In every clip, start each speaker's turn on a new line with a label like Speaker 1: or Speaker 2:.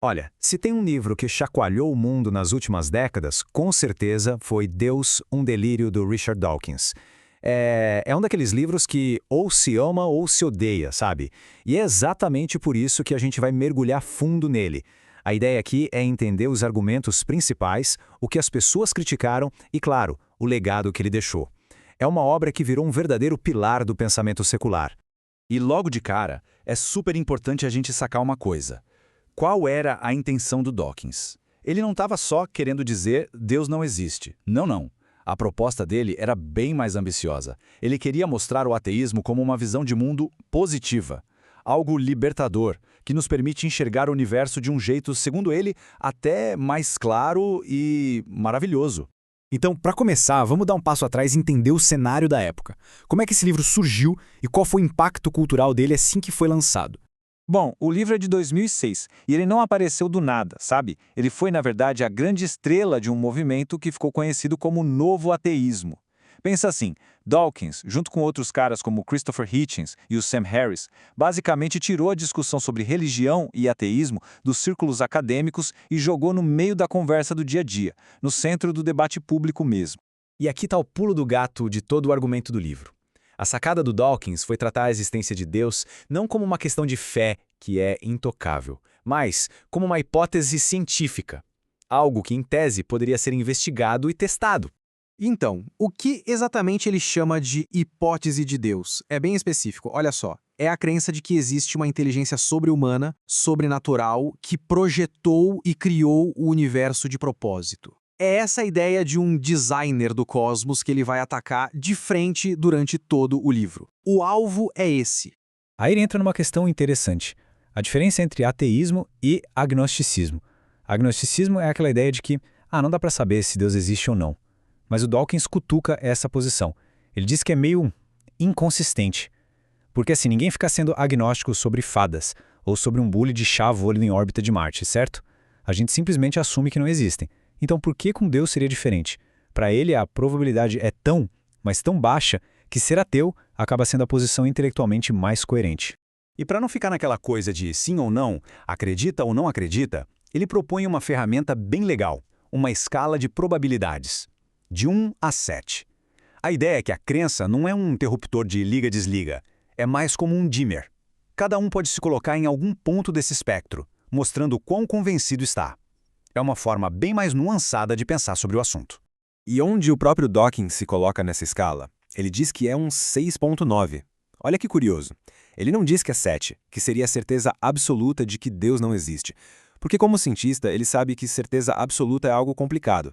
Speaker 1: Olha, se tem um livro que chacoalhou o mundo nas últimas décadas, com certeza foi Deus, um Delírio, do Richard Dawkins. É um daqueles livros que ou se ama ou se odeia, sabe? E é exatamente por isso que a gente vai mergulhar fundo nele. A ideia aqui é entender os argumentos principais, o que as pessoas criticaram e, claro, o legado que ele deixou. É uma obra que virou um verdadeiro pilar do pensamento secular.
Speaker 2: E logo de cara, é super importante a gente sacar uma coisa. Qual era a intenção do Dawkins? Ele não estava só querendo dizer Deus não existe. Não, não. A proposta dele era bem mais ambiciosa. Ele queria mostrar o ateísmo como uma visão de mundo positiva, algo libertador, que nos permite enxergar o universo de um jeito, segundo ele, até mais claro e maravilhoso.
Speaker 3: Então, para começar, vamos dar um passo atrás e entender o cenário da época. Como é que esse livro surgiu e qual foi o impacto cultural dele assim que foi lançado?
Speaker 4: Bom, o livro é de 2006 e ele não apareceu do nada, sabe? Ele foi, na verdade, a grande estrela de um movimento que ficou conhecido como Novo Ateísmo. Pensa assim, Dawkins, junto com outros caras como Christopher Hitchens e o Sam Harris, basicamente tirou a discussão sobre religião e ateísmo dos círculos acadêmicos e jogou no meio da conversa do dia a dia, no centro do debate público mesmo.
Speaker 3: E aqui está o pulo do gato de todo o argumento do livro. A sacada do Dawkins foi tratar a existência de Deus não como uma questão de fé, que é intocável, mas como uma hipótese científica, algo que, em tese, poderia ser investigado e testado.
Speaker 5: Então, o que exatamente ele chama de hipótese de Deus? É bem específico, olha só. É a crença de que existe uma inteligência sobre-humana, sobrenatural, que projetou e criou o universo de propósito. É essa a ideia de um designer do cosmos que ele vai atacar de frente durante todo o livro. O alvo é esse.
Speaker 6: Aí ele entra numa questão interessante. A diferença entre ateísmo e agnosticismo. Agnosticismo é aquela ideia de que, não dá para saber se Deus existe ou não. Mas o Dawkins cutuca essa posição. Ele diz que é meio inconsistente. Porque assim, ninguém fica sendo agnóstico sobre fadas, ou sobre um bule de chá voando em órbita de Marte, certo? A gente simplesmente assume que não existem. Então por que com Deus seria diferente? Para ele a probabilidade é tão, mas tão baixa, que ser ateu acaba sendo a posição intelectualmente mais coerente.
Speaker 1: E para não ficar naquela coisa de sim ou não, acredita ou não acredita, ele propõe uma ferramenta bem legal, uma escala de probabilidades, de 1 a 7. A ideia é que a crença não é um interruptor de liga-desliga, é mais como um dimmer. Cada um pode se colocar em algum ponto desse espectro, mostrando o quão convencido está. É uma forma bem mais nuançada de pensar sobre o assunto.
Speaker 7: E onde o próprio Dawkins se coloca nessa escala? Ele diz que é um 6,9. Olha que curioso. Ele não diz que é 7, que seria a certeza absoluta de que Deus não existe. Porque como cientista, ele sabe que certeza absoluta é algo complicado.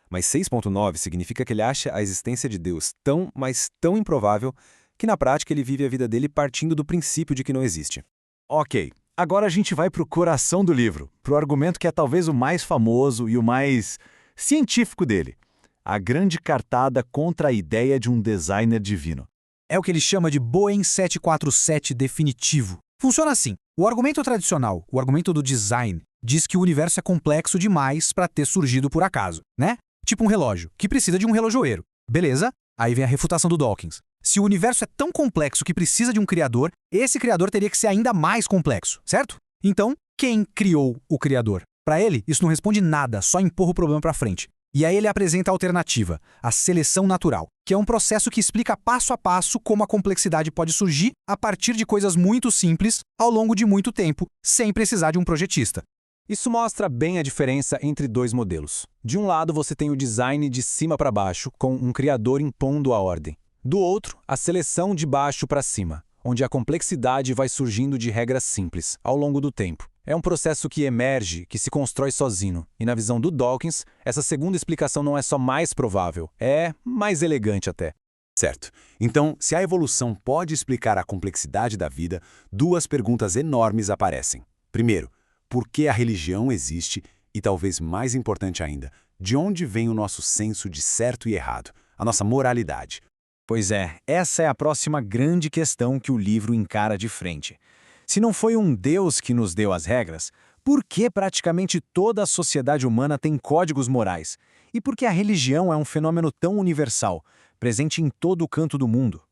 Speaker 7: Mas 6,9 significa que ele acha a existência de Deus tão, mas tão improvável, que na prática ele vive a vida dele partindo do princípio de que não existe.
Speaker 2: Ok, agora a gente vai para o coração do livro, para o argumento que é talvez o mais famoso e o mais científico dele. A grande cartada contra a ideia de um designer divino.
Speaker 5: É o que ele chama de Boeing 747 definitivo. Funciona assim. O argumento tradicional, o argumento do design, diz que o universo é complexo demais para ter surgido por acaso, né? Tipo um relógio, que precisa de um relojoeiro. Beleza? Aí vem a refutação do Dawkins. Se o universo é tão complexo que precisa de um criador, esse criador teria que ser ainda mais complexo, certo? Então, quem criou o criador? Para ele, isso não responde nada, só empurra o problema para frente. E aí ele apresenta a alternativa, a seleção natural, que é um processo que explica passo a passo como a complexidade pode surgir a partir de coisas muito simples ao longo de muito tempo, sem precisar de um projetista.
Speaker 1: Isso mostra bem a diferença entre dois modelos. De um lado você tem o design de cima para baixo, com um criador impondo a ordem. Do outro, a seleção de baixo para cima, onde a complexidade vai surgindo de regras simples, ao longo do tempo. É um processo que emerge, que se constrói sozinho. E na visão do Dawkins, essa segunda explicação não é só mais provável, é mais elegante até.
Speaker 7: Certo. Então, se a evolução pode explicar a complexidade da vida, duas perguntas enormes aparecem. Primeiro, por que a religião existe? E talvez mais importante ainda, de onde vem o nosso senso de certo e errado, a nossa moralidade?
Speaker 3: Pois é, essa é a próxima grande questão que o livro encara de frente. Se não foi um Deus que nos deu as regras, por que praticamente toda a sociedade humana tem códigos morais? E por que a religião é um fenômeno tão universal, presente em todo o canto do mundo?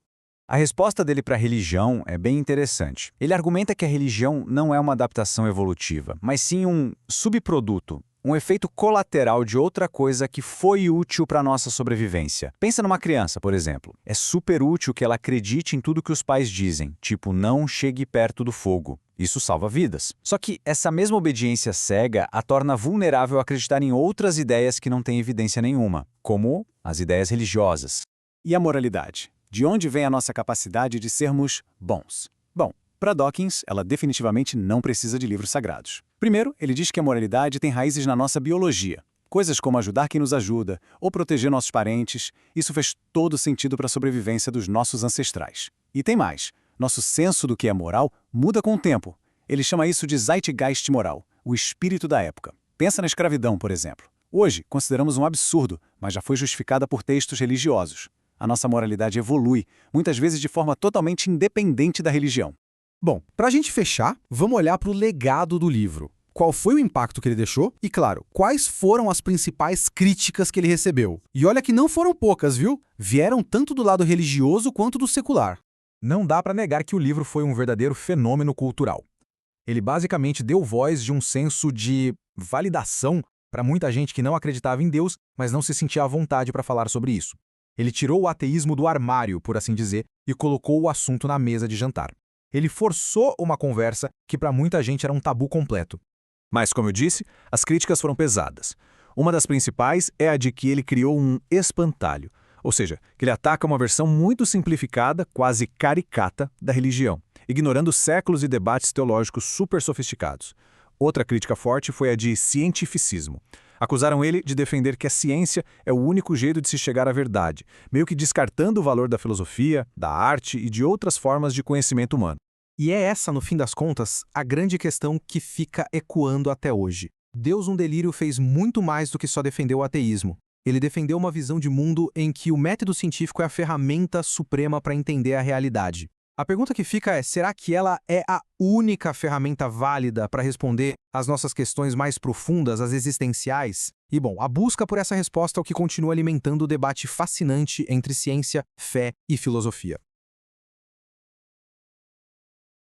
Speaker 3: A resposta dele para a religião é bem interessante. Ele argumenta que a religião não é uma adaptação evolutiva, mas sim um subproduto, um efeito colateral de outra coisa que foi útil para a nossa sobrevivência. Pensa numa criança, por exemplo. É super útil que ela acredite em tudo que os pais dizem, tipo, não chegue perto do fogo. Isso salva vidas. Só que essa mesma obediência cega a torna vulnerável a acreditar em outras ideias que não têm evidência nenhuma, como as ideias religiosas.
Speaker 1: E a moralidade? De onde vem a nossa capacidade de sermos bons? Bom, para Dawkins, ela definitivamente não precisa de livros sagrados. Primeiro, ele diz que a moralidade tem raízes na nossa biologia. Coisas como ajudar quem nos ajuda ou proteger nossos parentes, isso fez todo sentido para a sobrevivência dos nossos ancestrais. E tem mais, nosso senso do que é moral muda com o tempo. Ele chama isso de Zeitgeist moral, o espírito da época. Pensa na escravidão, por exemplo. Hoje, consideramos um absurdo, mas já foi justificada por textos religiosos. A nossa moralidade evolui, muitas vezes de forma totalmente independente da religião.
Speaker 5: Bom, para a gente fechar, vamos olhar para o legado do livro. Qual foi o impacto que ele deixou? E, claro, quais foram as principais críticas que ele recebeu? E olha que não foram poucas, viu? Vieram tanto do lado religioso quanto do secular.
Speaker 8: Não dá para negar que o livro foi um verdadeiro fenômeno cultural. Ele basicamente deu voz de um senso de validação para muita gente que não acreditava em Deus, mas não se sentia à vontade para falar sobre isso. Ele tirou o ateísmo do armário, por assim dizer, e colocou o assunto na mesa de jantar. Ele forçou uma conversa que para muita gente era um tabu completo.
Speaker 2: Mas, como eu disse, as críticas foram pesadas. Uma das principais é a de que ele criou um espantalho, ou seja, que ele ataca uma versão muito simplificada, quase caricata, da religião, ignorando séculos de debates teológicos super sofisticados. Outra crítica forte foi a de cientificismo. Acusaram ele de defender que a ciência é o único jeito de se chegar à verdade, meio que descartando o valor da filosofia, da arte e de outras formas de conhecimento humano.
Speaker 8: E é essa, no fim das contas, a grande questão que fica ecoando até hoje. Deus um Delírio fez muito mais do que só defender o ateísmo. Ele defendeu uma visão de mundo em que o método científico é a ferramenta suprema para entender a realidade. A pergunta que fica é, será que ela é a única ferramenta válida para responder às nossas questões mais profundas, as existenciais? E bom, a busca por essa resposta é o que continua alimentando o debate fascinante entre ciência, fé e filosofia.